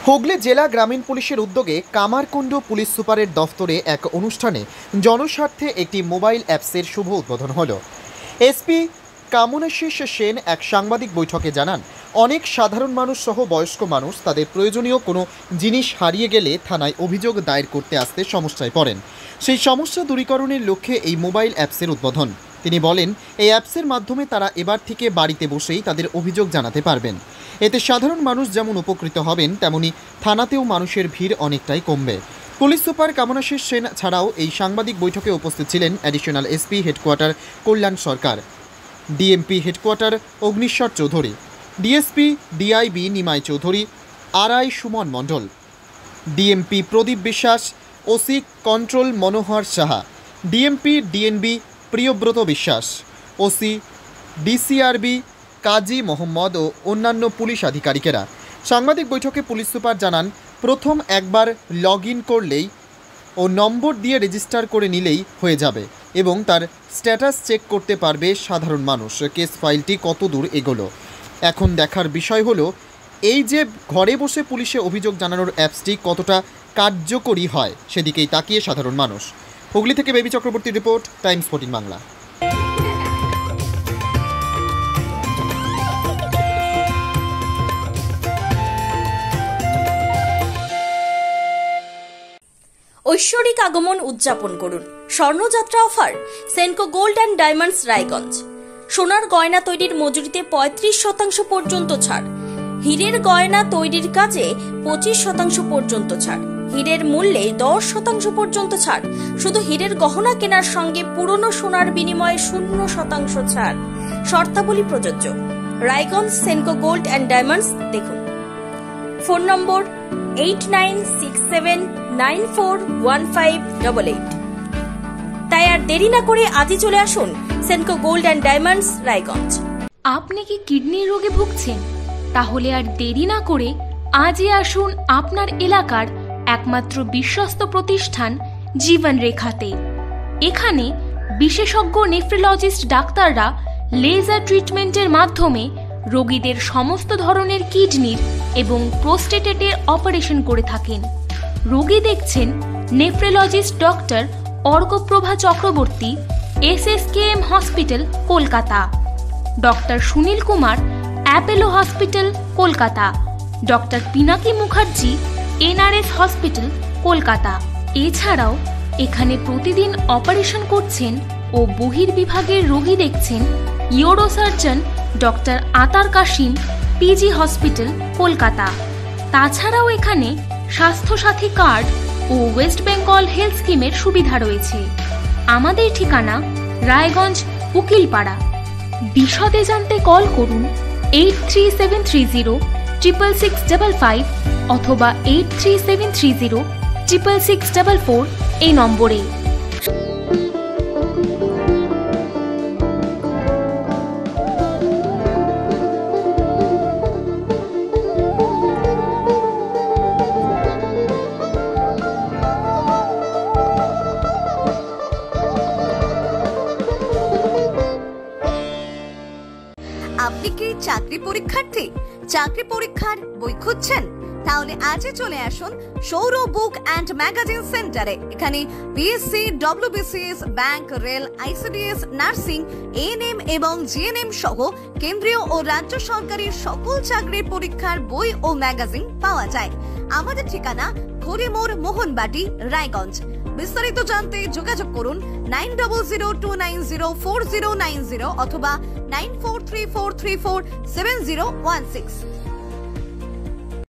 হুগলি জেলা গ্রামীণ পুলিশের উদ্যোগে কামারকুণ্ড পুলিশ সুপারের দফতরে এক অনুষ্ঠানে জনস্বার্থে একটি মোবাইল অ্যাপসের শুভ উদ্বোধন হলো। এসপি কামনাশিস সেন এক সাংবাদিক বৈঠকে জানান, অনেক সাধারণ মানুষ সহ বয়স্ক মানুষ তাদের প্রয়োজনীয় কোনো জিনিস হারিয়ে গেলে থানায় অভিযোগ দায়ের করতে আসতে সমস্যায় পড়েন। সেই সমস্যা দূরীকরণের লক্ষ্যে এই মোবাইল অ্যাপসের উদ্বোধন। তিনি বলেন, এই অ্যাপসের মাধ্যমে তারা এবার থেকে বাড়িতে বসেই তাদের অভিযোগ জানাতে পারবেন। এতে সাধারণ মানুষ যেমন উপকৃত হবেন, তেমনি থানাতেও মানুষের ভিড় অনেকটাই কমবে। পুলিশ সুপার কামনাশিস সেন ছাড়াও এই সাংবাদিক বৈঠকে উপস্থিত ছিলেন additional SP headquarter Kalyan Sarkar, DMP headquarter Agnishwar Chowdhury, DSP DIB Nimai Chowdhury, RI Suman Mondal, DMP Pradip Biswas, OC control Manohar Saha, DMP DNB Priyabrata Biswas, OC ডিসিআরবি Kazi Mohammad ও অন্যান্য পুলিশ আধিকারিকেরা। সাংবাদিক বৈঠকে পুলিশ সুপার জানান, প্রথম একবার লগ ইন করলেই ও নম্বর দিয়ে রেজিস্টার করে নিলেই হয়ে যাবে এবং তার স্ট্যাটাস চেক করতে পারবে সাধারণ মানুষ। কেস ফাইলটি কত দূর এগোলো, এখন দেখার বিষয় হলো এই যে ঘরে বসে পুলিশে অভিযোগ জানানোর অ্যাপসটি কতটা কার্যকরী হয়, সেদিকেই তাকিয়ে সাধারণ মানুষ। হুগলি থেকে বেবি চক্রবর্তী রিপোর্ট, টাইমস 14 বাংলা। ঐশ্বরিক আগমন উদযাপন করুন। স্বর্ণযাত্রা offer Senco gold and diamonds Raiganj. সোনার গয়না তৈরির মজুরিতে 35% পর্যন্ত ছাড়। হীরের গয়না তৈরির কাজে 25% পর্যন্ত ছাড়। হীরের মূল্যে 10% পর্যন্ত ছাড়। শুধু হীরের গহনা কেনার সঙ্গে পুরনো সোনার বিনিময়ে 0% ছাড়। শর্তাবলী প্রযোজ্য। Raiganj Senco gold and diamonds দেখুন। Phone number 8967941588। তাই আর দেরি না করে আজই চলে আসুন Senco gold and diamonds Raiganj. আপনি কি কিডনির রোগে ভুগছেন? তাহলে আর দেরি না করে আজই আসুন আপনার এলাকার একমাত্র বিশ্বস্ত প্রতিষ্ঠান জীবন রেখাতে। এখানে বিশেষজ্ঞ নেফ্রোলজিস্ট ডাক্তাররা লেজার ট্রিটমেন্টের মাধ্যমে রোগীদের সমস্ত ধরনের কিডনির এবং প্রোস্টেটের অপারেশন করে থাকেন। রোগী দেখছেন nephrologist doctor Arkaprava Chakraborty, SSKM hospital Kolkata, doctor Sunil Kumar, Apollo hospital Kolkata, doctor Pinaki Mukherjee, NRS hospital Kolkata. এছাড়াও এখানে প্রতিদিন অপারেশন করছেন ও বহির্বিভাগের রোগী দেখছেন ইউরোসার্জন ডক্টর আতার কাশিম, PG হসপিটাল কলকাতা। তাছাড়াও এখানে স্বাস্থ্যসাথী কার্ড ও ওয়েস্ট বেঙ্গল হেলথ স্কিমের সুবিধা রয়েছে। আমাদের ঠিকানা রায়গঞ্জ উকিলপাড়া। বিশদে জানতে কল করুন 8373066655 অথবা 8373066644 এই নম্বরে। আপনি কি চাকরি পরীক্ষার্থী? চাকরি পরীক্ষার বই খুঁজছেন? তাহলে আজই চলে আসুন সৌরভ বুক অ্যান্ড ম্যাগাজিন সেন্টারে। এখানে BSc, WBCS, bank, rail, ICDS, nursing, ANM এবং GNM সহ কেন্দ্রীয় ও রাজ্য সরকারের সকল চাকরির পরীক্ষার বই ও ম্যাগাজিন পাওয়া যায়। আমাদের ঠিকানা খড়িমোড়, মোহনবাটি, রায়গঞ্জ। বিস্তারিত জানতে যোগাযোগ করুন 9002904090 অথবা 9434347016।